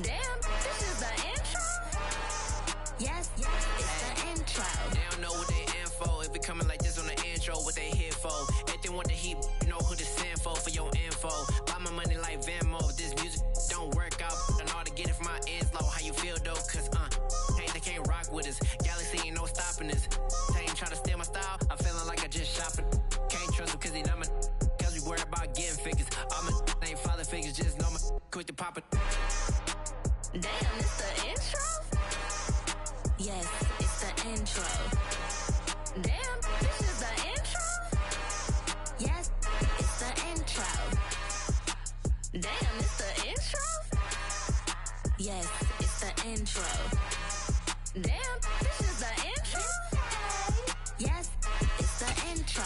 Damn, this is the intro? Yes, it's the intro. They don't know what they in for. If it coming like this on the intro, what they here for? If they want the heat, you know who to send for your info. Buy my money like Venmo. If this music don't work out, and all to get it from my ends low. How you feel though? Cause they can't rock with us. Galaxy ain't no stopping us. They ain't trying to steal my style. I'm feeling like I just shopping. Can't trust them cause they not my. Cause we worried about getting figures. All my ain't father figures, just know my quick to pop it. Damn, it's the intro? Yes, it's the intro. Damn, this is the intro? Yes, it's the intro. Damn, it's the intro? Yes, it's the intro. Damn, this is the intro? Yes, it's the intro.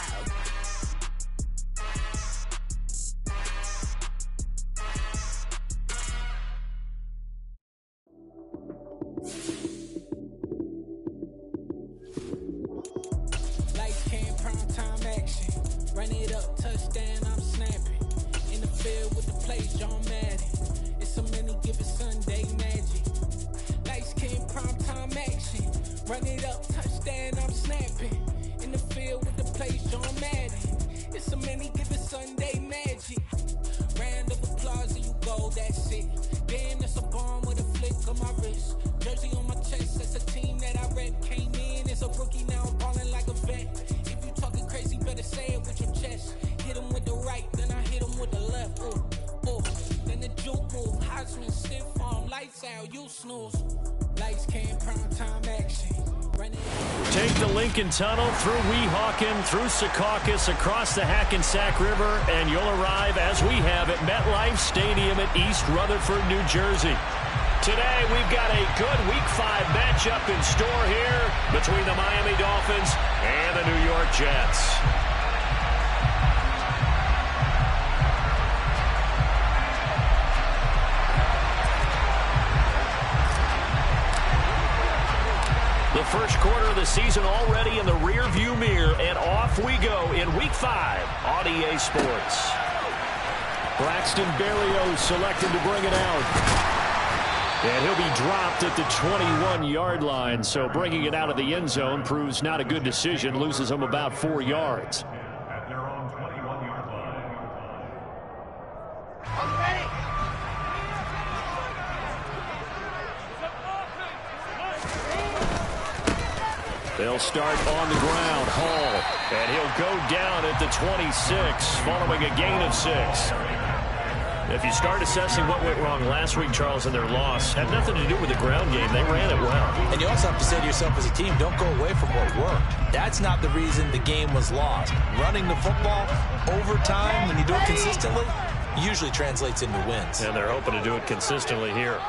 Run it up, touchdown, I'm snapping. In the field with the plays, John Madden. It's so many, give it Sunday magic. Lights, cam, prime time action. Run it up, touchdown, I'm snapping. In the field with the plays, John Madden. It's so many, give it Sunday magic. Round of applause and you go, that's it. Damn, that's a bomb with a flick on my wrist. Jersey on my chest, that's a team that I rep. Came in as a rookie, now I'm balling like a vet. If you talking crazy, better say it with your chest. Hit him with the right, then I hit him with the left. Ooh. Then the juke move, Heisman, stiff arm, lights out, you snooze. Lights came, prime time action. Take the Lincoln Tunnel through Weehawken, through Secaucus, across the Hackensack River, and you'll arrive, as we have, at MetLife Stadium at East Rutherford, New Jersey. Today, we've got a good Week 5 matchup in store here between the Miami Dolphins and the New York Jets. The first quarter of the season already in the rearview mirror, and off we go in Week 5 on EA Sports. Braxton Berrios selected to bring it out. And he'll be dropped at the 21-yard line, so bringing it out of the end zone proves not a good decision, loses him about 4 yards. At their own 21-yard line. They'll start on the ground. Hall, and he'll go down at the 26, following a gain of 6. If you start assessing what went wrong last week, Charles, in their loss, had nothing to do with the ground game. They ran it well. And you also have to say to yourself as a team, don't go away from what worked. That's not the reason the game was lost. Running the football over time, when you do it consistently, usually translates into wins. And they're hoping to do it consistently here.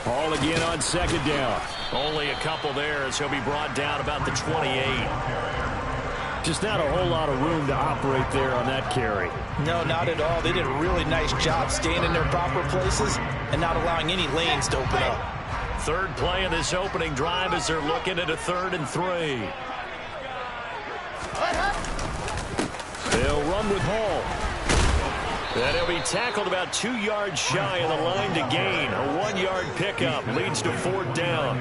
Hall again on second down. Only a couple there as he'll be brought down about the 28. Just not a whole lot of room to operate there on that carry. No, not at all. They did a really nice job staying in their proper places and not allowing any lanes to open up. Third play of this opening drive as they're looking at a 3rd and 3. They'll run with Hall. And he'll be tackled about 2 yards shy of the line to gain. A 1-yard pickup leads to 4th down.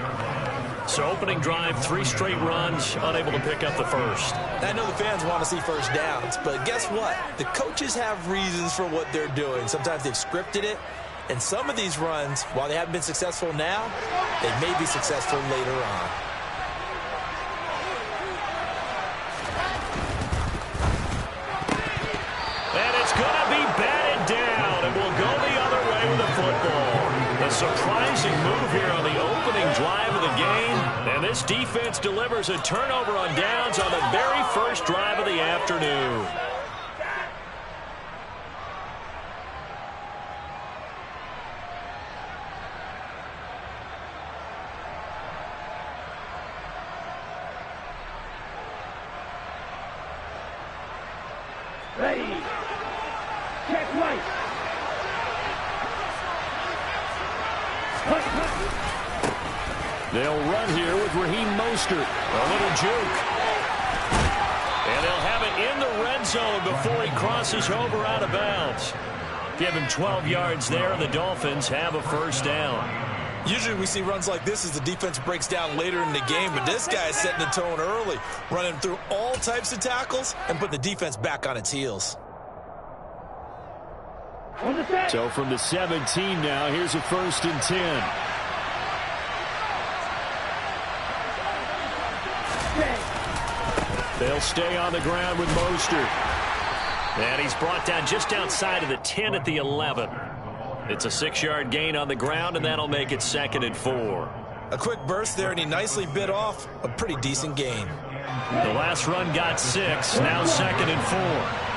So opening drive, 3 straight runs, unable to pick up the first. I know the fans want to see first downs, but guess what? The coaches have reasons for what they're doing. Sometimes they've scripted it, and some of these runs, while they haven't been successful now, they may be successful later on. And it's going to be batted down, and we'll go the other way with the football. A surprising move here on the opening drive of the game. And this defense delivers a turnover on downs on the very first drive of the afternoon. Ready. Check right. They'll run here with Raheem Mostert. A little juke. And they'll have it in the red zone before he crosses over out of bounds. Give him 12 yards there. The Dolphins have a first down. Usually we see runs like this as the defense breaks down later in the game, but this guy is setting the tone early, running through all types of tackles and putting the defense back on its heels. So from the 17 now, here's a 1st and 10. They'll stay on the ground with Mostert. And he's brought down just outside of the 10 at the 11. It's a 6-yard gain on the ground, and that'll make it 2nd and 4. A quick burst there, and he nicely bit off a pretty decent gain. The last run got 6, now 2nd and 4.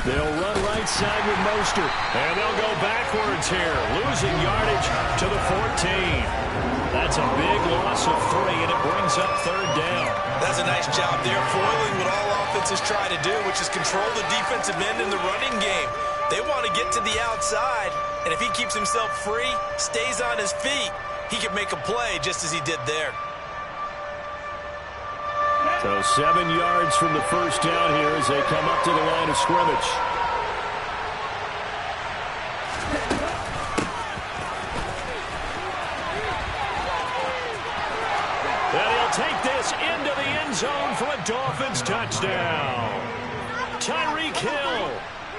They'll run right side with Mostert, and they'll go backwards here, losing yardage to the 14. That's a big loss of 3, and it brings up 3rd down. That's a nice job there, foiling what all offenses try to do, which is control the defensive end in the running game. They want to get to the outside, and if he keeps himself free, stays on his feet, he can make a play just as he did there. So 7 yards from the first down here as they come up to the line of scrimmage. And he'll take this into the end zone for a Dolphins touchdown. Tyreek Hill,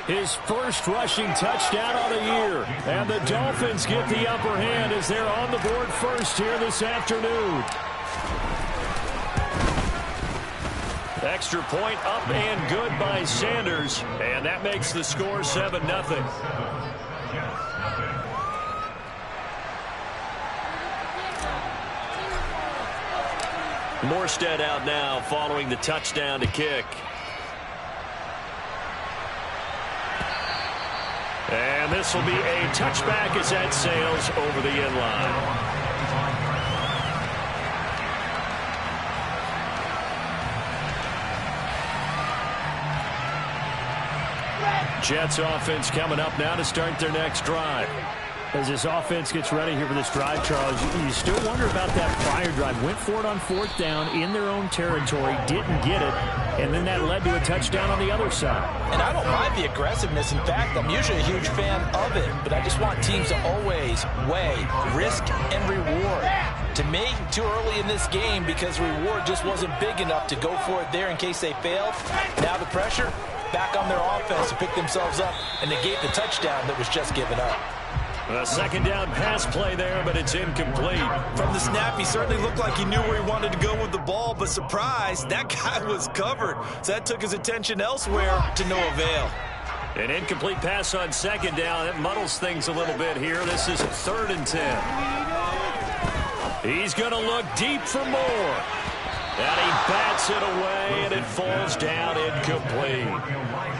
his first rushing touchdown of the year. And the Dolphins get the upper hand as they're on the board first here this afternoon. Extra point up and good by Sanders, and that makes the score 7-0. Morstead out now following the touchdown to kick. And this will be a touchback as that sails over the end line. Jets offense coming up now to start their next drive. As this offense gets ready here for this drive, Charles, you still wonder about that prior drive. Went for it on 4th down in their own territory, didn't get it, and then that led to a touchdown on the other side. And I don't mind the aggressiveness. In fact, I'm usually a huge fan of it, but I just want teams to always weigh risk and reward. To me, too early in this game because reward just wasn't big enough to go for it there in case they failed. Now the pressure back on their offense to pick themselves up and negate the touchdown that was just given up. A 2nd down pass play there, but it's incomplete. From the snap, he certainly looked like he knew where he wanted to go with the ball, but surprise, that guy was covered. So that took his attention elsewhere to no avail. An incomplete pass on 2nd down. That muddles things a little bit here. This is a 3rd and 10. He's going to look deep for more. And he bats it away, and it falls down incomplete.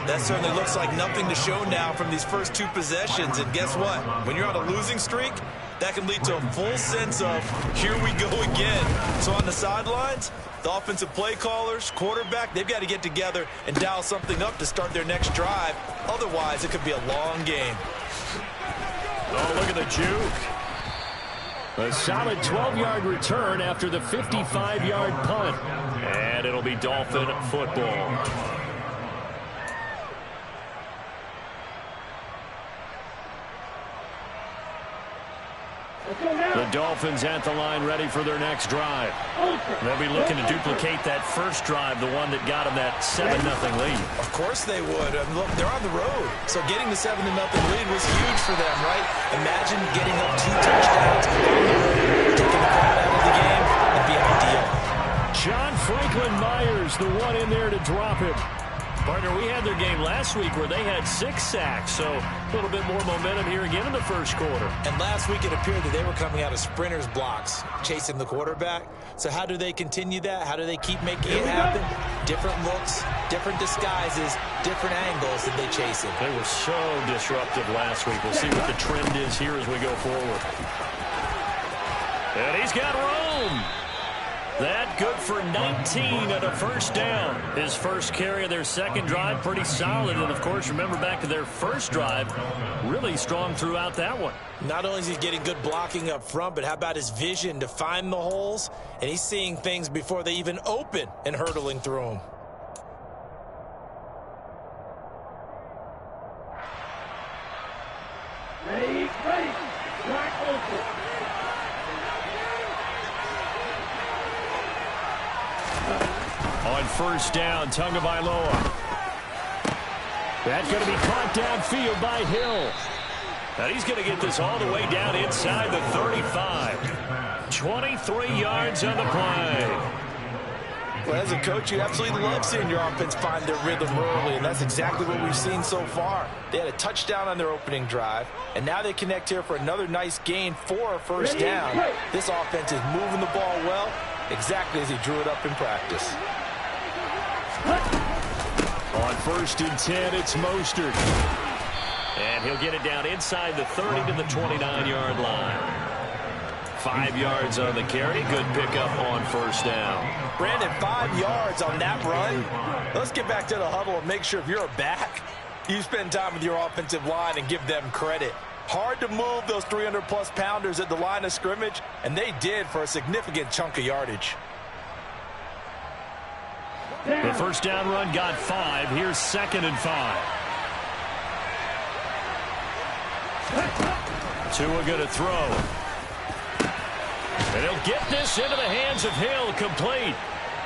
That certainly looks like nothing to show now from these first 2 possessions. And guess what? When you're on a losing streak, that can lead to a full sense of, here we go again. So on the sidelines, the offensive play callers, quarterback, they've got to get together and dial something up to start their next drive. Otherwise, it could be a long game. Oh, look at the juke. A solid 12-yard return after the 55-yard punt. And it'll be Dolphin football. The Dolphins at the line ready for their next drive. They'll be looking to duplicate that first drive, the one that got them that 7-0 lead. Of course they would. Look, they're on the road. So getting the 7-0 lead was huge for them, right? Imagine getting up 2 touchdowns on the road, taking the crowd out of the game. That'd be ideal. John Franklin Myers, the one in there to drop it. Partner, we had their game last week where they had 6 sacks, so a little bit more momentum here again in the first quarter. And last week it appeared that they were coming out of sprinters blocks, chasing the quarterback. So how do they continue that? How do they keep making it happen? Different looks, different disguises, different angles that they chase it. They were so disruptive last week. We'll see what the trend is here as we go forward. And he's got room. That good for 19 and a first down. His first carry of their second drive, pretty solid. And, of course, remember back to their first drive, really strong throughout that one. Not only is he getting good blocking up front, but how about his vision to find the holes? And he's seeing things before they even open and hurtling through them. Ready, ready. Wide open. On first down, Tagovailoa. That's going to be caught downfield by Hill. And he's going to get this all the way down inside the 35. 23 yards on the play. Well, as a coach, you absolutely love seeing your offense find their rhythm early, and that's exactly what we've seen so far. They had a touchdown on their opening drive, and now they connect here for another nice gain for a first down. This offense is moving the ball well, exactly as he drew it up in practice. On first and 10, it's Mostert. And he'll get it down inside the 30 to the 29-yard line. 5 yards on the carry. Good pickup on first down. Brandon, 5 yards on that run. Let's get back to the huddle and make sure if you're a back, you spend time with your offensive line and give them credit. Hard to move those 300-plus pounders at the line of scrimmage, and they did for a significant chunk of yardage. The first down run got 5. Here's 2nd and 5. Tua going to throw. And he'll get this into the hands of Hill, complete.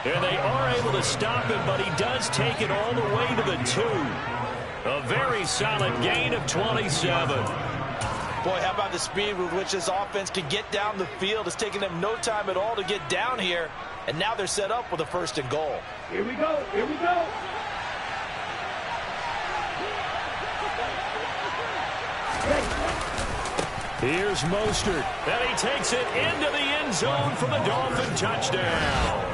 And they are able to stop him, but he does take it all the way to the 2. A very solid gain of 27. Boy, how about the speed with which this offense can get down the field? It's taking them no time at all to get down here. And now they're set up with a 1st and goal. Here we go. Here we go. Here's Mostert. And he takes it into the end zone for the Dolphin touchdown.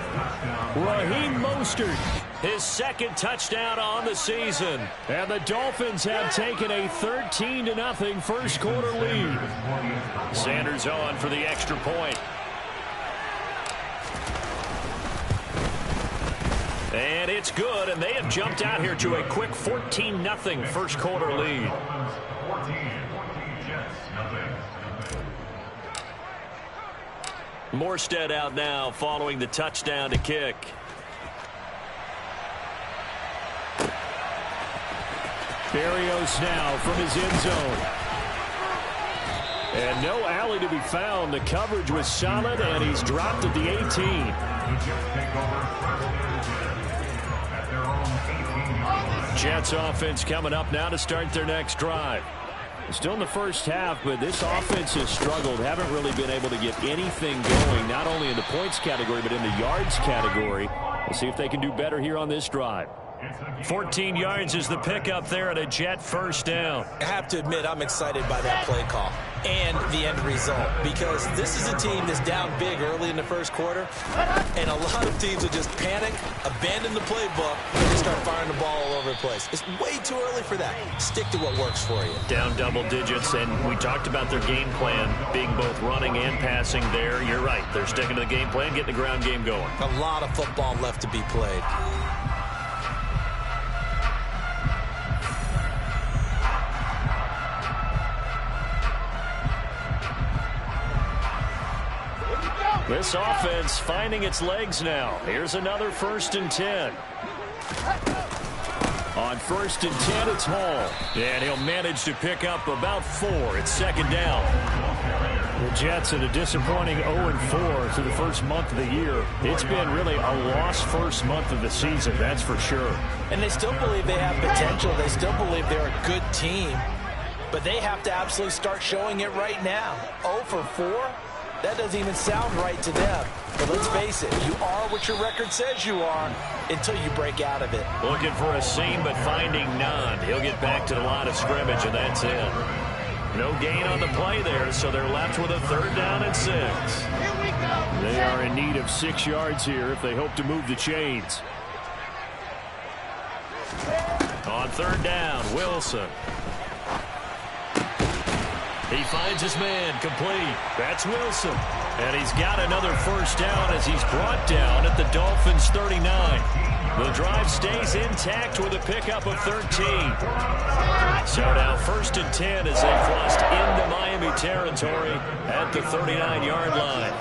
Raheem Mostert, his 2nd touchdown on the season. And the Dolphins have taken a 13-0 first quarter lead. Sanders on for the extra point. And it's good, and they have jumped out here to a quick 14-0 first quarter lead. Morstead out now following the touchdown to kick. Berrios now from his end zone. And no alley to be found. The coverage was solid, and he's dropped at the 18. Jets offense coming up now to start their next drive. Still in the first half, but this offense has struggled. Haven't really been able to get anything going, not only in the points category, but in the yards category. We'll see if they can do better here on this drive. 14 yards is the pickup there at a Jet first down. I have to admit, I'm excited by that play call and the end result, because this is a team that's down big early in the first quarter, and a lot of teams will just panic, abandon the playbook, and just start firing the ball all over the place. It's way too early for that. Stick to what works for you. Down double digits, and we talked about their game plan being both running and passing there. You're right. They're sticking to the game plan, getting the ground game going. A lot of football left to be played. This offense finding its legs now. Here's another 1st and 10. On 1st and 10, it's Hall. And he'll manage to pick up about 4. It's 2nd down. The Jets in a disappointing 0-4 through the first month of the year. It's been really a lost first month of the season, that's for sure. And they still believe they have potential. They still believe they're a good team. But they have to absolutely start showing it right now. 0-4? That doesn't even sound right to them. But let's face it, you are what your record says you are until you break out of it. Looking for a seam, but finding none. He'll get back to the line of scrimmage, and that's it. No gain on the play there, so they're left with a 3rd down and 6. They are in need of 6 yards here if they hope to move the chains. On 3rd down, Wilson. He finds his man, complete. That's Wilson. And he's got another first down as he's brought down at the Dolphins' 39. The drive stays intact with a pickup of 13. So now 1st and 10 as they crossed into Miami territory at the 39-yard line.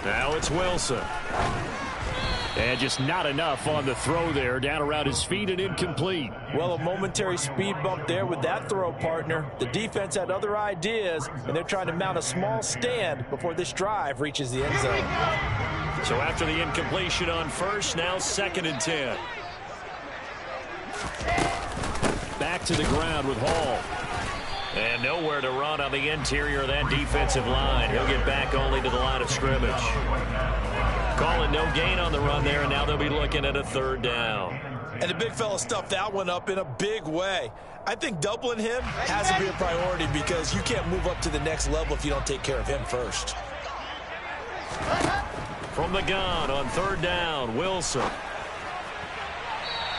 Now it's Wilson. And just not enough on the throw there. Down around his feet and incomplete. Well, a momentary speed bump there with that throw, partner. The defense had other ideas, and they're trying to mount a small stand before this drive reaches the end zone. So after the incompletion on first, now 2nd and 10. Back to the ground with Hall. And nowhere to run on the interior of that defensive line. He'll get back only to the line of scrimmage. Calling no gain on the run there, and now they'll be looking at a 3rd down. And the big fella stuffed that one up in a big way. I think doubling him has to be a priority because you can't move up to the next level if you don't take care of him first. From the gun on 3rd down, Wilson.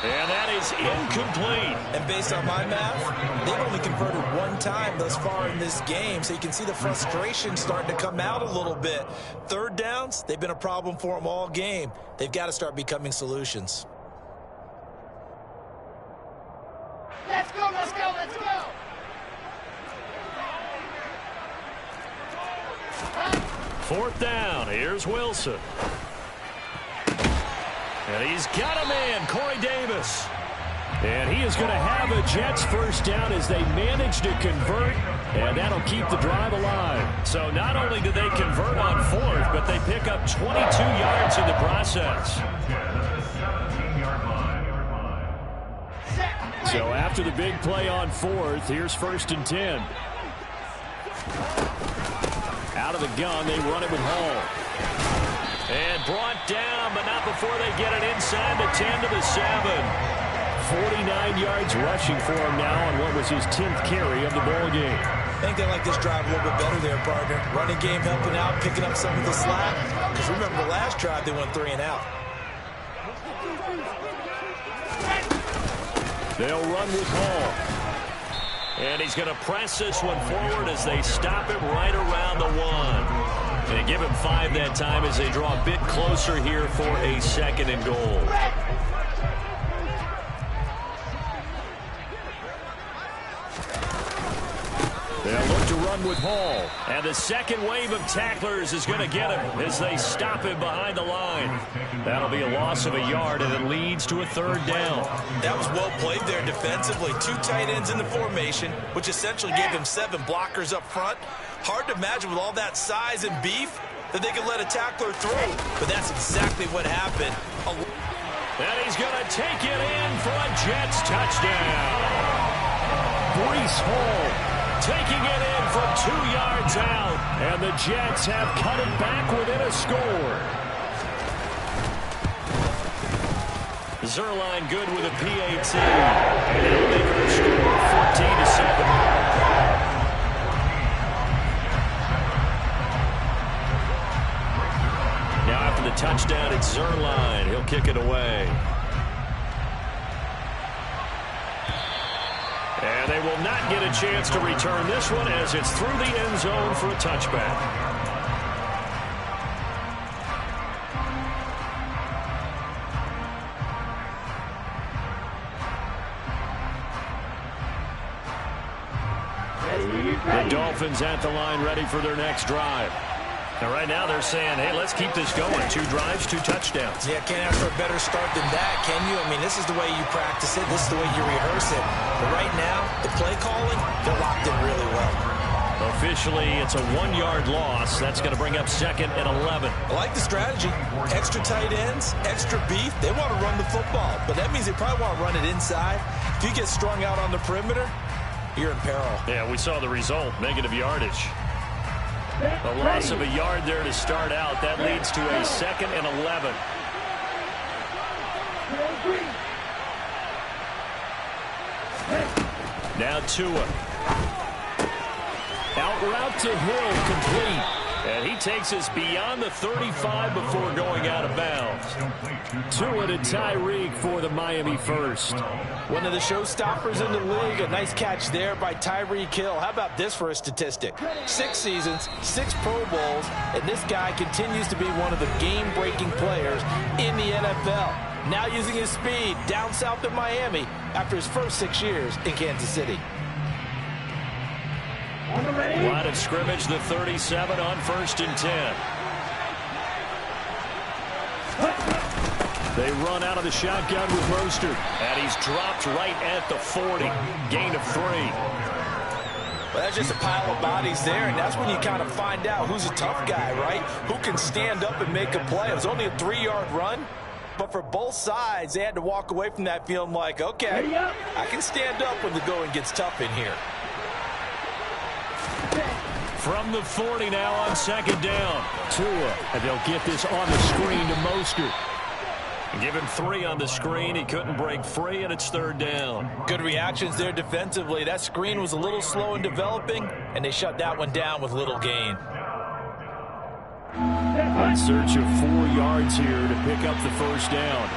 And that is incomplete. And based on my math, they've only converted one time thus far in this game, so you can see the frustration starting to come out a little bit. 3rd downs, they've been a problem for them all game. They've got to start becoming solutions. Let's go, let's go, let's go! 4th down, here's Wilson. And he's got a man, Corey Davis. And he is going to have a Jets first down as they manage to convert, and that'll keep the drive alive. So not only do they convert on 4th, but they pick up 22 yards in the process. So after the big play on 4th, here's 1st and 10. Out of the gun, they run it with Hall. And brought down, but not before they get it inside the 10 to the 7. 49 yards rushing for him now on what was his 10th carry of the ball game. I think they like this drive a little bit better there, partner. Running game helping out, picking up some of the slack. Because remember the last drive, they went 3 and out. They'll run with Hall. And he's going to press this one forward as they stop him right around the 1. And give him 5 that time as they draw a bit closer here for a 2nd and goal. They'll look to run with Hall. And the second wave of tacklers is going to get him as they stop him behind the line. That'll be a loss of a yard, and it leads to a 3rd down. That was well played there defensively. 2 tight ends in the formation, which essentially gave them 7 blockers up front. Hard to imagine with all that size and beef that they could let a tackler through. But that's exactly what happened. And he's going to take it in for a Jets touchdown. Breece Hall taking it in from 2 yards out. And the Jets have cut it back within a score. Zerline good with a PAT. And it'll make the score 14-7. Now after the touchdown, it's Zerline. He'll kick it away. And they will not get a chance to return this one as it's through the end zone for a touchback. The Dolphins at the line ready for their next drive. Now, right now they're saying, hey, let's keep this going. 2 drives, 2 touchdowns. Yeah, can't ask for a better start than that, can you? I mean, this is the way you practice it. This is the way you rehearse it. But right now, the play calling, they're locked in really well. Officially, it's a 1-yard loss. That's going to bring up 2nd and 11. I like the strategy. Extra tight ends, extra beef. They want to run the football, but that means they probably want to run it inside. If you get strung out on the perimeter, you're in peril. Yeah, we saw the result, negative yardage. A loss of a yard there to start out. That leads to a 2nd and 11. Now Tua. Out route to Hill, complete. And he takes us beyond the 35 before going out of bounds. Tua to Tyreek for the Miami first. One of the showstoppers in the league. A nice catch there by Tyreek Hill. How about this for a statistic? 6 seasons, 6 Pro Bowls, and this guy continues to be one of the game-breaking players in the NFL. Now using his speed down south of Miami after his first 6 years in Kansas City. Line of scrimmage, the 37 on 1st and 10. They run out of the shotgun with Mostert, and he's dropped right at the 40. Gain of 3. Well, that's just a pile of bodies there, and that's when you kind of find out who's a tough guy, right? Who can stand up and make a play. It was only a 3-yard run, but for both sides, they had to walk away from that feeling like, okay, I can stand up when the going gets tough in here. From the 40 now on 2nd down. Tua, and they'll get this on the screen to Mostert. Give him 3 on the screen. He couldn't break free, and it's 3rd down. Good reactions there defensively. That screen was a little slow in developing, and they shut that one down with little gain. On search of 4 yards here to pick up the 1st down.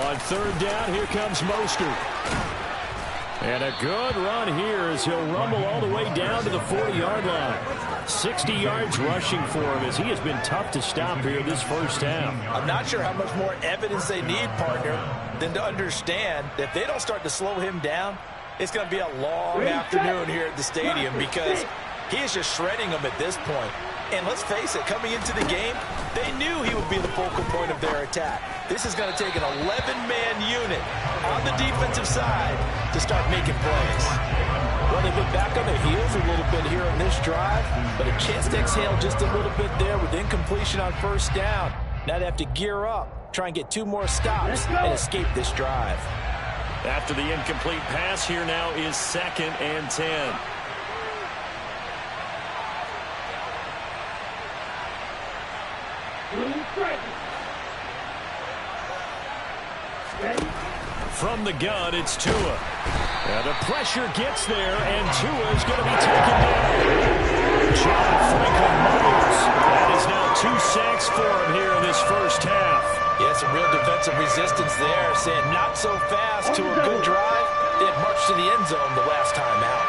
On 3rd down, here comes Mostert. And a good run here as he'll rumble all the way down to the 40-yard line. 60 yards rushing for him as he has been tough to stop here this first half. I'm not sure how much more evidence they need, partner, than to understand that if they don't start to slow him down, it's going to be a long afternoon here at the stadium because he is just shredding them at this point. And let's face it, coming into the game, they knew he would be the focal point of their attack. This is going to take an 11-man unit on the defensive side to start making plays. Well, they've been back on their heels a little bit here on this drive, but a chance to exhale just a little bit there with incompletion on 1st down. Now they have to gear up, try and get 2 more stops, and escape this drive. After the incomplete pass, here now is 2nd and 10. From the gun, it's Tua. And the pressure gets there, and Tua is going to be taken down. John Franklin Myers. That is now 2 sacks for him here in this first half. Yeah, some real defensive resistance there, saying not so fast to a good drive. They had marched to the end zone the last time out.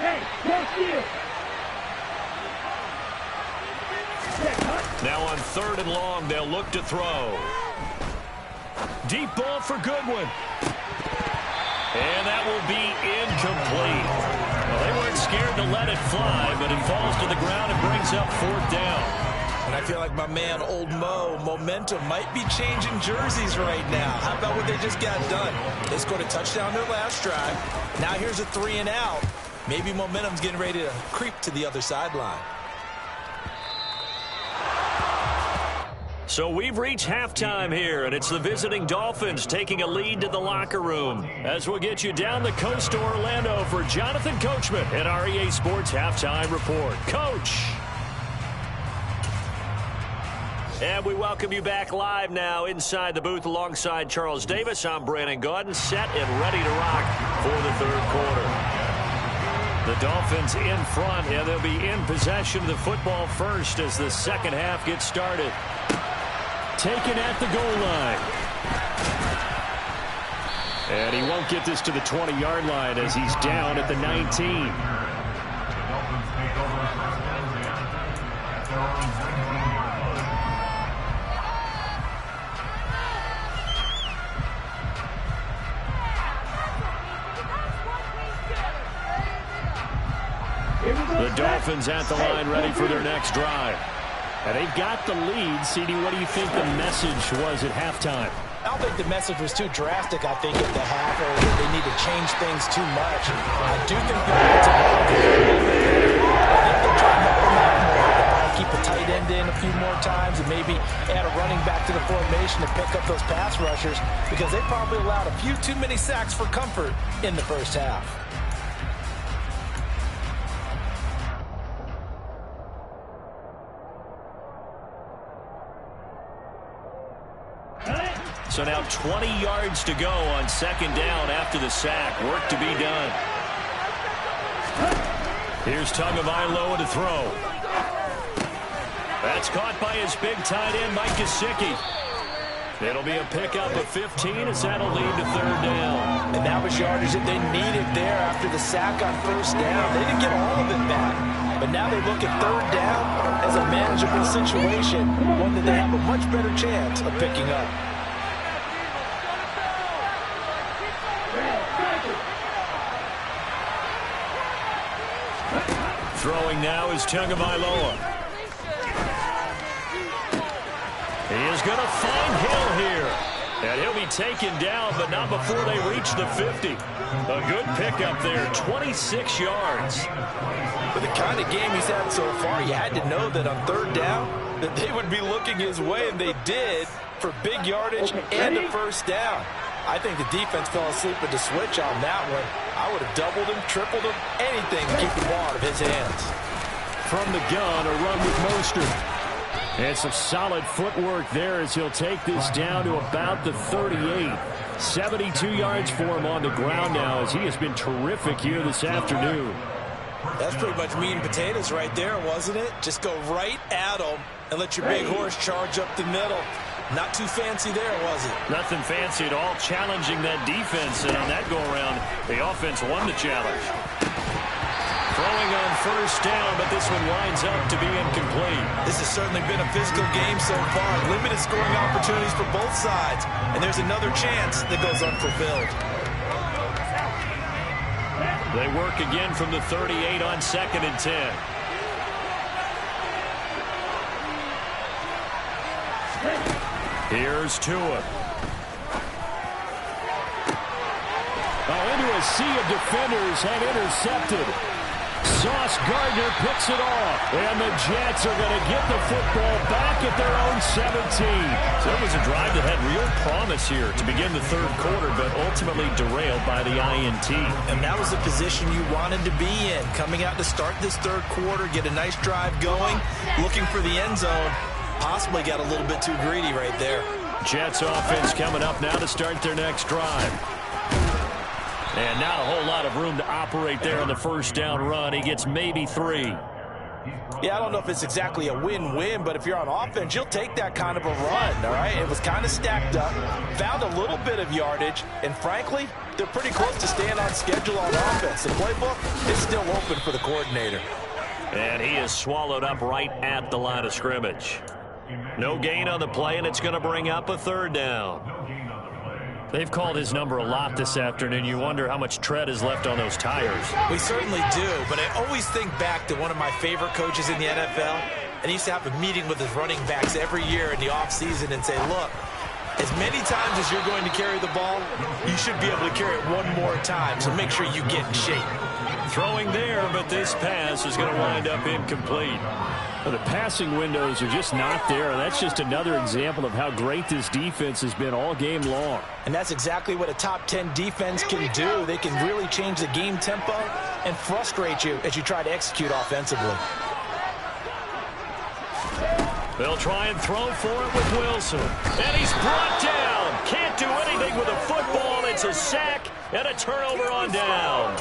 Hey, that's you. Now on 3rd and long, they'll look to throw. Deep ball for Goodwin. And that will be incomplete. Well, they weren't scared to let it fly, but it falls to the ground and brings up 4th down. And I feel like my man, Old Mo, momentum might be changing jerseys right now. How about what they just got done? They scored a touchdown their last drive. Now here's a 3 and out. Maybe momentum's getting ready to creep to the other sideline. So we've reached halftime here, and it's the visiting Dolphins taking a lead to the locker room. As we'll get you down the coast to Orlando for Jonathan Coachman at our EA Sports Halftime Report. Coach! And we welcome you back live now inside the booth alongside Charles Davis. I'm Brandon Gaudin, set and ready to rock for the 3rd quarter. The Dolphins in front, and they'll be in possession of the football first as the 2nd half gets started. Taken at the goal line. And he won't get this to the 20-yard line as he's down at the 19. The Dolphins take over first and 10 at their own 19-yard line. The Dolphins at the line ready for their next drive. And they've got the lead. CD, what do you think the message was at halftime? I don't think the message was too drastic, I think, at the half, or that they need to change things too much. I do think the offensive line can do a little bit better. I think they'll try and help them out more. They'll probably keep a tight end in a few more times and maybe add a running back to the formation to pick up those pass rushers because they probably allowed a few too many sacks for comfort in the first half. So now 20 yards to go on second down after the sack. Work to be done. Here's Tagovailoa to throw. That's caught by his big tight end, Mike Gesicki. It'll be a pickup of 15 as that'll lead to third down. And that was yardage that they needed there after the sack on first down. They didn't get all of it back. But now they look at third down as a manageable situation, one that they have a much better chance of picking up. Throwing now is Tagovailoa. He is going to find Hill here. And he'll be taken down, but not before they reach the 50. A good pickup there, 26 yards. With the kind of game he's had so far, you had to know that on third down that they would be looking his way, and they did for big yardage and a first down. I think the defense fell asleep at the switch on that one. I would have doubled him, tripled him, anything to keep the ball out of his hands. From the gun, a run with Mostert. And some solid footwork there as he'll take this down to about the 38. 72 yards for him on the ground now as he has been terrific here this afternoon. That's pretty much meat and potatoes right there, wasn't it? Just go right at him and let your big horse charge up the middle. Not too fancy there, was it? Nothing fancy at all, challenging that defense. And on that go-around, the offense won the challenge. Throwing on first down, but this one winds up to be incomplete. This has certainly been a physical game so far. Limited scoring opportunities for both sides. And there's another chance that goes unfulfilled. They work again from the 38 on 2nd and 10. Here's Tua. Into a sea of defenders and intercepted. Sauce Gardner picks it off. And the Jets are going to get the football back at their own 17. So it was a drive that had real promise here to begin the third quarter, but ultimately derailed by the INT. And that was the position you wanted to be in. Coming out to start this third quarter, get a nice drive going, looking for the end zone. Possibly got a little bit too greedy right there. Jets offense coming up now to start their next drive. And not a whole lot of room to operate there on the first down run. He gets maybe 3. Yeah, I don't know if it's exactly a win-win, but if you're on offense, you'll take that kind of a run, all right? It was kind of stacked up, found a little bit of yardage, and frankly, they're pretty close to staying on schedule on offense. The playbook is still open for the coordinator. And he is swallowed up right at the line of scrimmage. No gain on the play, and it's going to bring up a third down. They've called his number a lot this afternoon. You wonder how much tread is left on those tires. We certainly do, but I always think back to one of my favorite coaches in the NFL, and he used to have a meeting with his running backs every year in the offseason and say, look, as many times as you're going to carry the ball, you should be able to carry it one more time, so make sure you get in shape. Throwing there, but this pass is going to wind up incomplete. Well, the passing windows are just not there. That's just another example of how great this defense has been all game long. And that's exactly what a top 10 defense can do. They can really change the game tempo and frustrate you as you try to execute offensively. They'll try and throw for it with Wilson. And he's brought down. Can't do anything with a football. It's a sack and a turnover on downs.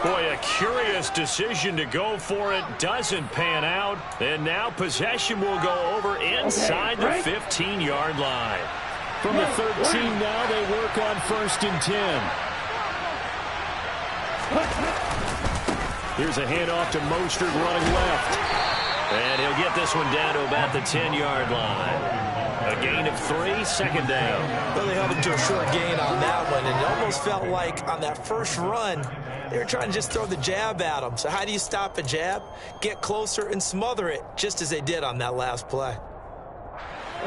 Boy, a curious decision to go for it. Doesn't pan out. And now possession will go over inside the 15-yard line. From the 13 now, they work on 1st and 10. Here's a handoff to Mostert running left. And he'll get this one down to about the 10-yard line. A gain of 3, 2nd down. Well, they held him to a short gain on that one, and it almost felt like on that first run, they were trying to just throw the jab at him. So how do you stop a jab? Get closer and smother it, just as they did on that last play.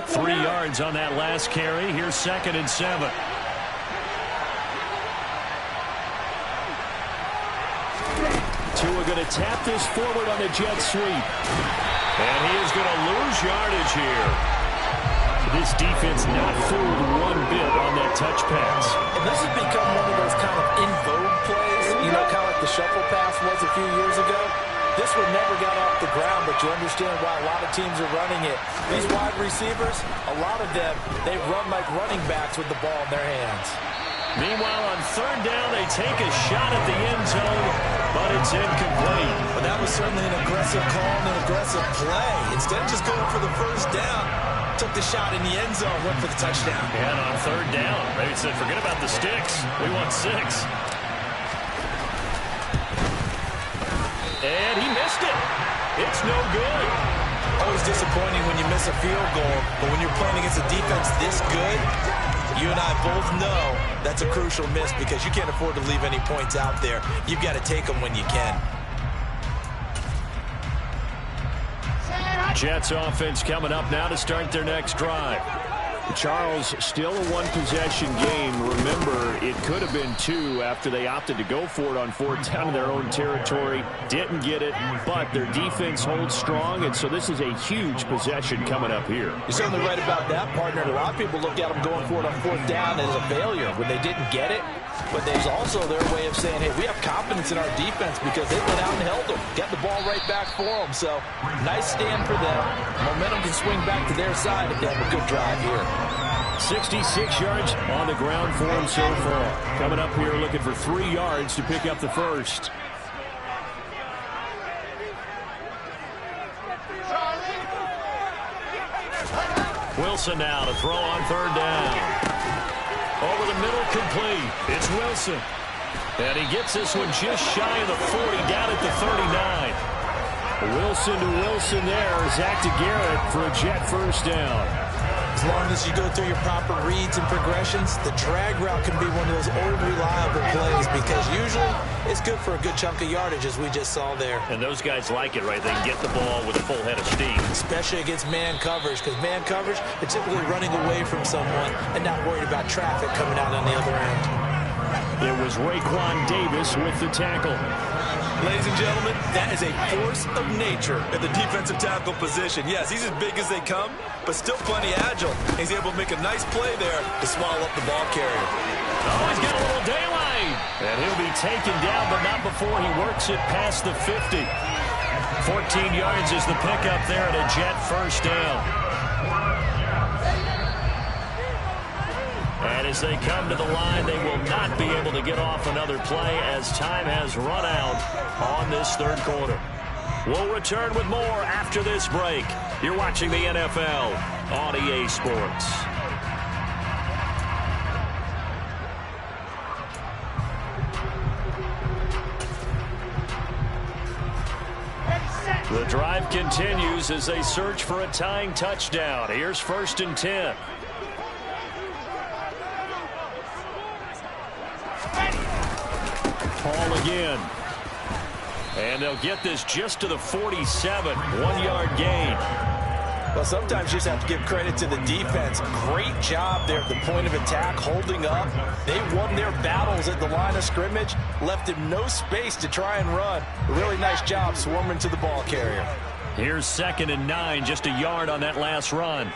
3 yards on that last carry. Here's 2nd and 7. Tua going to tap this forward on the jet sweep. And he is going to lose yardage here. This defense not fooled one bit on that touch pass. And this has become one of those kind of in vogue plays, you know, kind of like the shuffle pass was a few years ago. This one never got off the ground, but you understand why a lot of teams are running it. These wide receivers, a lot of them, they run like running backs with the ball in their hands. Meanwhile, on third down, they take a shot at the end zone, but it's incomplete. But that was certainly an aggressive call and an aggressive play. Instead of just going for the first down, took the shot in the end zone, went for the touchdown. And on third down, they said, forget about the sticks. We want 6. And he missed it. It's no good. Always disappointing when you miss a field goal, but when you're playing against a defense this good, you and I both know that's a crucial miss because you can't afford to leave any points out there. You've got to take them when you can. Jets offense coming up now to start their next drive. Charles, still a one-possession game. Remember, it could have been 2 after they opted to go for it on fourth down in their own territory. Didn't get it, but their defense holds strong, and so this is a huge possession coming up here. You're certainly right about that, partner. A lot of people look at them going for it on fourth down as a failure when they didn't get it. But there's also their way of saying, hey, we have confidence in our defense because they went out and held them. Got the ball right back for them. So, nice stand for them. Momentum can swing back to their side if they have a good drive here. 66 yards on the ground for him so far. Coming up here looking for 3 yards to pick up the first. Wilson now to throw on third down. Over the middle, complete. It's Wilson. And he gets this one just shy of the 40, down at the 39. Wilson to Wilson there. Zach to Garrett for a Jet first down. As long as you go through your proper reads and progressions, the drag route can be one of those old reliable plays because usually it's good for a good chunk of yardage, as we just saw there. And those guys like it, right? They can get the ball with a full head of steam. Especially against man coverage, because man coverage, they're typically running away from someone and not worried about traffic coming out on the other end. It was Raekwon Davis with the tackle. Ladies and gentlemen, that is a force of nature at the defensive tackle position. Yes, he's as big as they come, but still plenty agile. He's able to make a nice play there to swallow up the ball carrier. Oh, he's got a little daylight. And he'll be taken down, but not before he works it past the 50. 14 yards is the pickup there at a Jet first down. And as they come to the line, they will not be able to get off another play as time has run out on this third quarter. We'll return with more after this break. You're watching the NFL on EA Sports. The drive continues as they search for a tying touchdown. Here's 1st and 10. Paul again. And they'll get this just to the 47. 1-yard gain. Well, sometimes you just have to give credit to the defense. Great job there at the point of attack, holding up. They won their battles at the line of scrimmage, left him no space to try and run. A really nice job swarming to the ball carrier. Here's 2nd and 9, just a yard on that last run.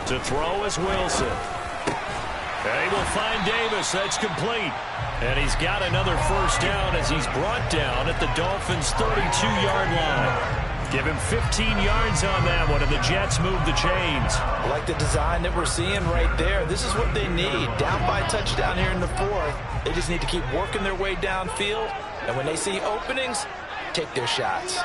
To throw is Wilson. And he will find Davis. That's complete. And he's got another first down as he's brought down at the Dolphins' 32-yard line. Give him 15 yards on that one, and the Jets move the chains. I like the design that we're seeing right there. This is what they need. Down by a touchdown here in the 4th. They just need to keep working their way downfield. And when they see openings, take their shots.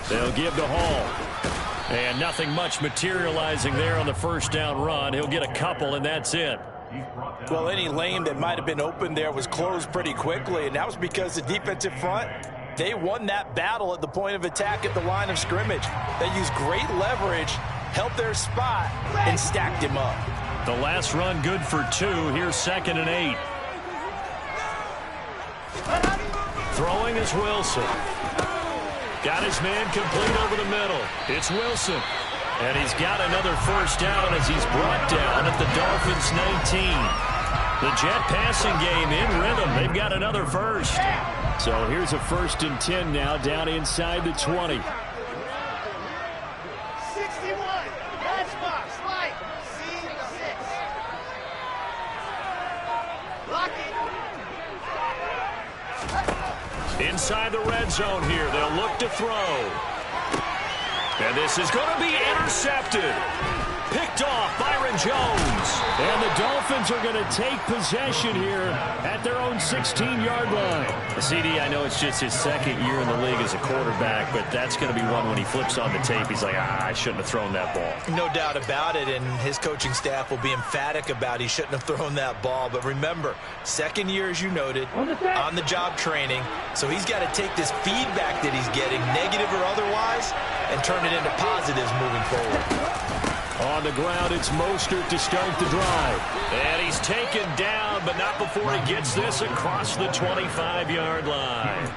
They'll give to Hall. And nothing much materializing there on the first down run. He'll get a couple, and that's it. Well, any lane that might have been open there was closed pretty quickly, and that was because the defensive front, they won that battle at the point of attack at the line of scrimmage. They used great leverage, held their spot, and stacked him up. The last run good for 2. Here's 2nd and 8. Throwing is Wilson. Got his man complete over the middle. It's Wilson. And he's got another first down as he's brought down at the Dolphins' 19. The Jet passing game in rhythm. They've got another first. So here's a 1st and 10 now down inside the 20. 61. inside the red zone here. They'll look to throw. And this is going to be intercepted. Picked off Byron Jones. And the Dolphins are going to take possession here at their own 16-yard line. CD, I know it's just his second year in the league as a quarterback, but that's going to be one when he flips on the tape. He's like, I shouldn't have thrown that ball. No doubt about it, and his coaching staff will be emphatic about he shouldn't have thrown that ball. But remember, second year, as you noted, on-the-job training. So he's got to take this feedback that he's getting, negative or otherwise, and turn it into positives moving forward. On the ground, it's Mostert to start the drive. And he's taken down, but not before he gets this across the 25-yard line.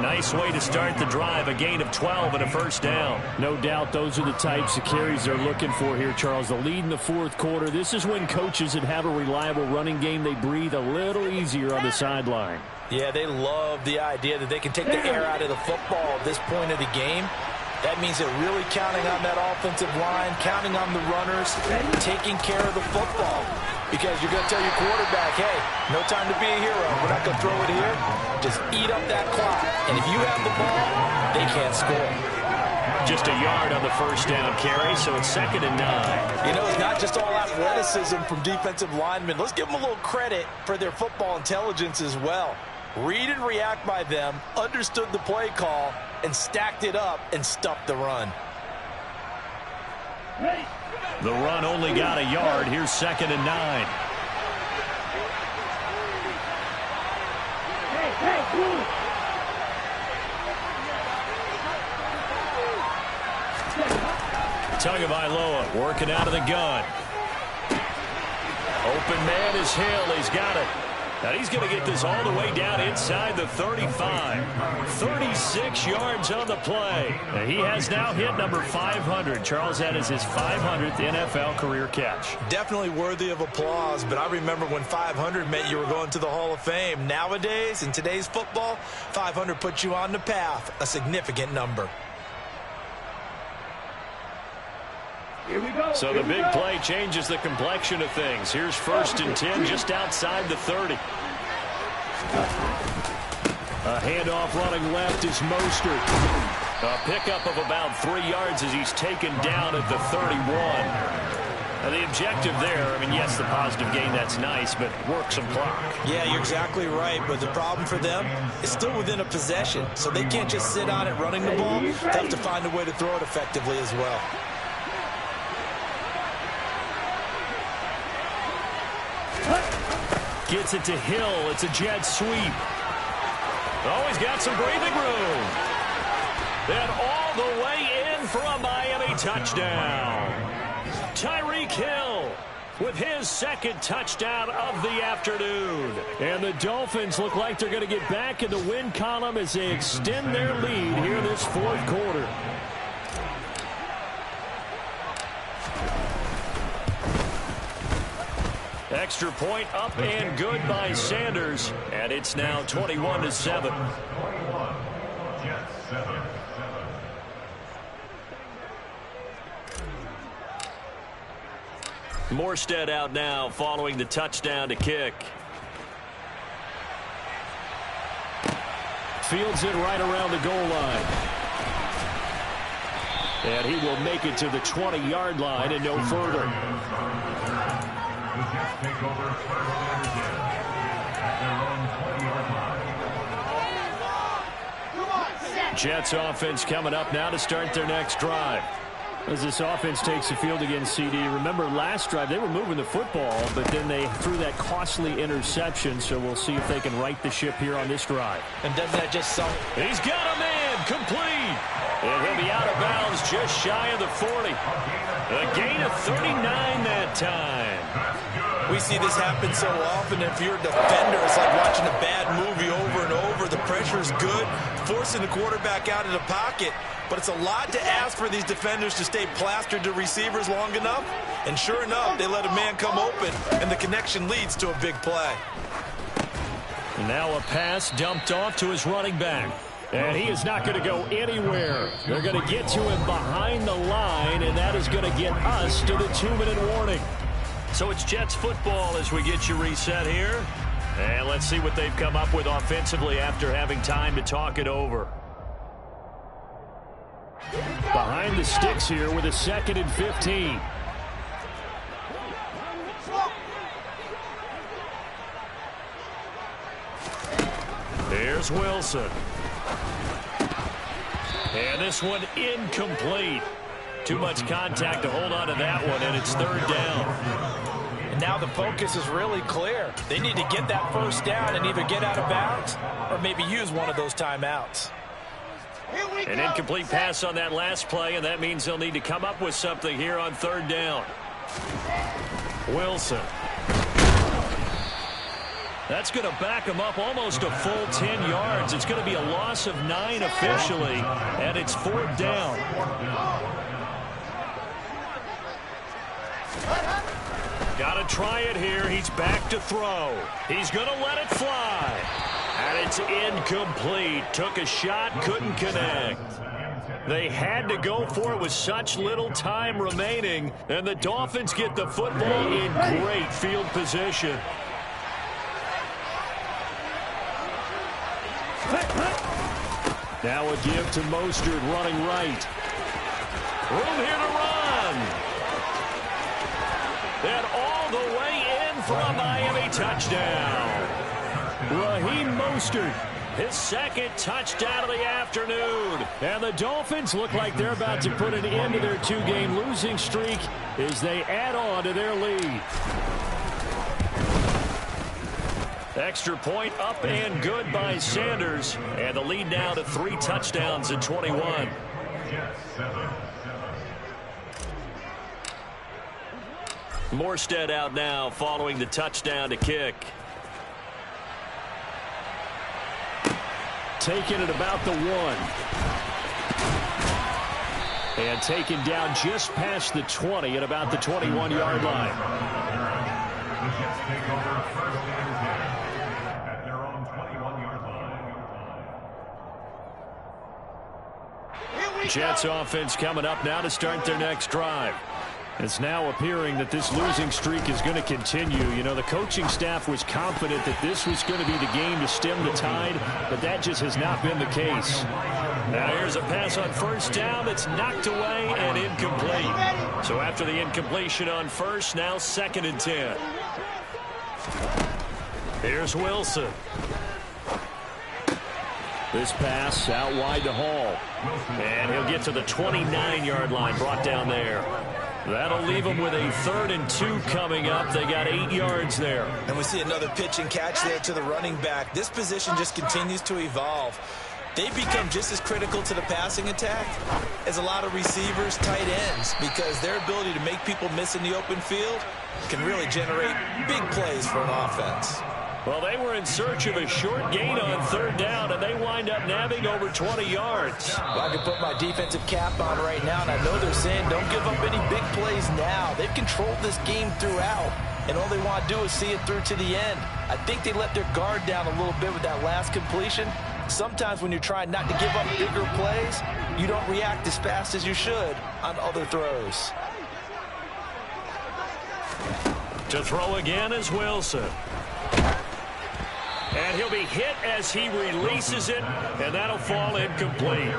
Nice way to start the drive, a gain of 12 and a first down. No doubt those are the types of carries they're looking for here, Charles. The lead in the fourth quarter. This is when coaches that have a reliable running game, they breathe a little easier on the sideline. Yeah, they love the idea that they can take the air out of the football at this point of the game. That means they're really counting on that offensive line, counting on the runners, taking care of the football. Because you're going to tell your quarterback, hey, no time to be a hero. We're not going to throw it here. Just eat up that clock. And if you have the ball, they can't score. Just a yard on the first down carry, so it's 2nd and 9. You know, it's not just all athleticism from defensive linemen. Let's give them a little credit for their football intelligence as well. Read and react by them, understood the play call, and stacked it up and stuffed the run. The run only got a yard. Here's 2nd and 9. Tagovailoa working out of the gun. Open man is Hill. He's got it. Now he's going to get this all the way down inside the 35. 36 yards on the play. And he has now hit number 500. Charles, that is his 500th NFL career catch. Definitely worthy of applause, but I remember when 500 meant you were going to the Hall of Fame. Nowadays, in today's football, 500 puts you on the path, a significant number. So the big play changes the complexion of things. Here's 1st and 10 just outside the 30. A handoff running left is Mostert. A pickup of about 3 yards as he's taken down at the 31. Now the objective there, I mean, yes, the positive gain, that's nice, but work some clock. Yeah, you're exactly right, but the problem for them is still within a possession, so they can't just sit on it running the ball. They have to find a way to throw it effectively as well. Gets it to Hill. It's a jet sweep. Oh, he's got some breathing room. And all the way in for a Miami touchdown. Tyreek Hill with his 2nd touchdown of the afternoon. And the Dolphins look like they're going to get back in the win column as they extend their lead here this fourth quarter. Extra point up and good by Sanders. And it's now 21-7. Morstead out now following the touchdown to kick. Fields it right around the goal line. And he will make it to the 20-yard line and no further. Take over at their own 20-yard line. Jets offense coming up now to start their next drive. As this offense takes the field against CD, remember last drive they were moving the football, but then they threw that costly interception, so we'll see if they can right the ship here on this drive. And doesn't that just sum? He's got a man, complete. And he'll be out of bounds just shy of the 40. A gain of 39 that time. We see this happen so often. If you're a defender, it's like watching a bad movie over and over. The pressure's good, forcing the quarterback out of the pocket. But it's a lot to ask for these defenders to stay plastered to receivers long enough. And sure enough, they let a man come open, and the connection leads to a big play. Now a pass dumped off to his running back. And he is not going to go anywhere. They're going to get to him behind the line, and that is going to get us to the 2-minute warning. So it's Jets football as we get you reset here. And let's see what they've come up with offensively after having time to talk it over. Behind the sticks here with a 2nd and 15. Here's Wilson. And this one incomplete. Too much contact to hold on to that one, and it's 3rd down. And now the focus is really clear. They need to get that 1st down and either get out of bounds or maybe use one of those timeouts. An incomplete pass on that last play, and that means they'll need to come up with something here on 3rd down. Wilson. That's going to back him up almost a full 10 yards. It's going to be a loss of 9 officially, and it's 4th down. Got to try it here. He's back to throw. He's going to let it fly. And it's incomplete. Took a shot, couldn't connect. They had to go for it with such little time remaining, and the Dolphins get the football in great field position. Now a give to Mostert running right. Room here to run. And all the way in for a Miami touchdown. Raheem Mostert, his 2nd touchdown of the afternoon. And the Dolphins look like they're about to put an end to their 2-game losing streak as they add on to their lead. Extra point up and good by Sanders. And the lead now to 3 touchdowns at 21. Morstead out now following the touchdown to kick. Taken at about the 1. And taken down just past the 20 at about the 21-yard line. The Jets take over 1st and 10 at their own 21-yard line. Jets offense coming up now to start their next drive. It's now appearing that this losing streak is going to continue. You know, the coaching staff was confident that this was going to be the game to stem the tide, but that just has not been the case. Now here's a pass on 1st down that's knocked away and incomplete. So after the incompletion on 1st, now 2nd and 10. Here's Wilson. This pass out wide to Hall. And he'll get to the 29-yard line, brought down there. That'll leave them with a 3rd and 2 coming up. They got 8 yards there. And we see another pitch and catch there to the running back. This position just continues to evolve. They become just as critical to the passing attack as a lot of receivers, tight ends, because their ability to make people miss in the open field can really generate big plays for an offense. Well, they were in search of a short gain on 3rd down, and they wind up nabbing over 20 yards. Well, I can put my defensive cap on right now, and I know they're saying don't give up any big plays now. They've controlled this game throughout, and all they want to do is see it through to the end. I think they let their guard down a little bit with that last completion. Sometimes when you're trying not to give up bigger plays, you don't react as fast as you should on other throws. To throw again is Wilson. And he'll be hit as he releases it, and that'll fall incomplete.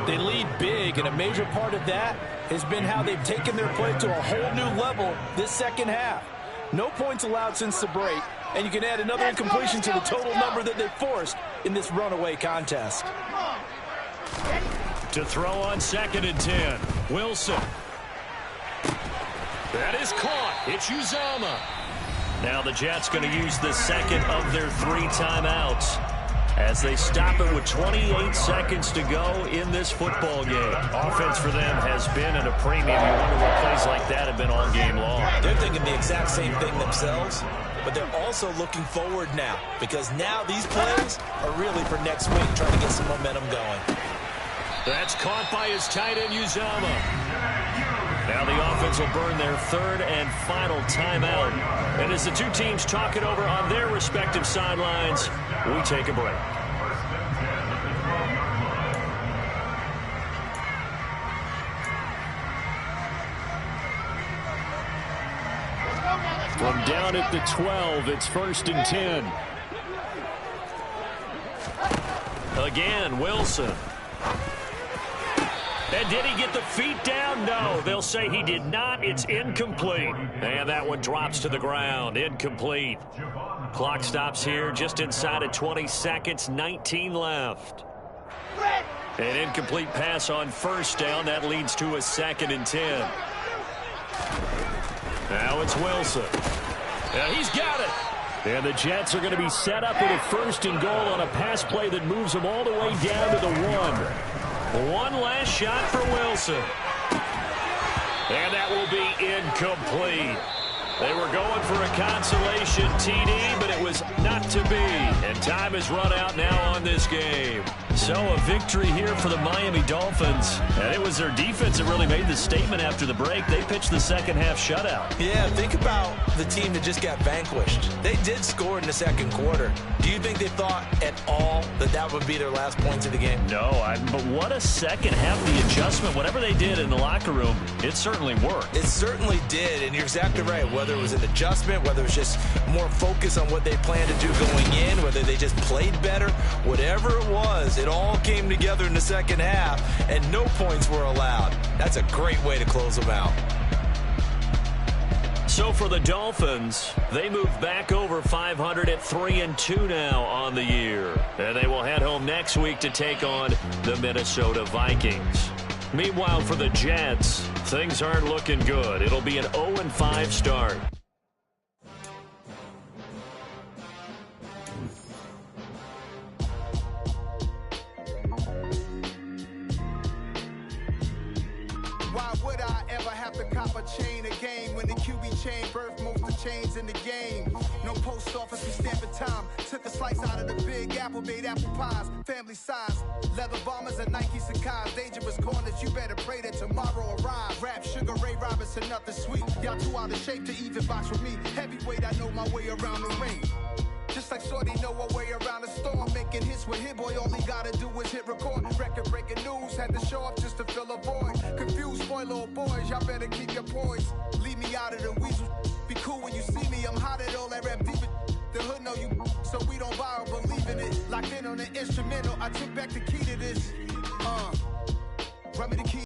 They lead big, and a major part of that has been how they've taken their play to a whole new level this 2nd half. No points allowed since the break, and you can add another incompletion to the total number that they forced in this runaway contest. To throw on 2nd and 10, Wilson. That is caught. It's Uzomah. Now the Jets going to use the 2nd of their 3 timeouts as they stop it with 28 seconds to go in this football game. Offense for them has been at a premium. You wonder what plays like that have been all game long. They're thinking the exact same thing themselves, but they're also looking forward now because now these plays are really for next week, trying to get some momentum going. That's caught by his tight end, Uzomah. Now the offense will burn their 3rd and final timeout. And as the two teams talk it over on their respective sidelines, we take a break. Let's go, man. Let's From down at the 12, it's 1st and 10. Again, Wilson. And did he get the feet down? No, they'll say he did not. It's incomplete. And that one drops to the ground. Incomplete. Clock stops here just inside of 20 seconds, 19 left. An incomplete pass on 1st down. That leads to a 2nd and 10. Now it's Wilson. Yeah, he's got it. And the Jets are going to be set up with a 1st and goal on a pass play that moves them all the way down to the 1. One last shot for Wilson. And that will be incomplete. They were going for a consolation TD, but it was not to be. And time has run out now on this game. So a victory here for the Miami Dolphins. And it was their defense that really made the statement after the break. They pitched the second half shutout. Yeah, think about the team that just got vanquished. They did score in the second quarter. Do you think they thought at all that that would be their last points of the game? No, but what a second half of the adjustment. Whatever they did in the locker room, it certainly worked. It certainly did, and you're exactly right. Whether it was an adjustment, whether it was just more focus on what they planned to do going in, whether they just played better, whatever it was, it all came together in the second half, and no points were allowed. That's a great way to close them out. So for the Dolphins, they move back over 500 at 3-2 now on the year. And they will head home next week to take on the Minnesota Vikings. Meanwhile, for the Jets, things aren't looking good. It'll be an 0-5 start. Why would I ever have to cop a chain a game when the QB chain birthed most of the chains in the game? No post office, we stamping time. Took a slice out of the big apple, made apple pies, family size. Leather bombers and Nike Sacai's. Dangerous corners, you better pray that tomorrow arrives. Rap, Sugar Ray Robinson, nothing sweet. Y'all too out of shape to even box with me. Heavyweight, I know my way around the ring. Just like Shorty know her way around the storm. Making hits with Hit Boy, all he gotta do is hit record. Record-breaking news, had to show up just to fill a void. Confused, spoiled boys, y'all better keep your poise. Leave me out of the weasel. Be cool when you see me, I'm hot at all that rap deep. The hood know you, so we don't borrow, believe in it. Locked in on the instrumental, I took back the key to this. Run me the key.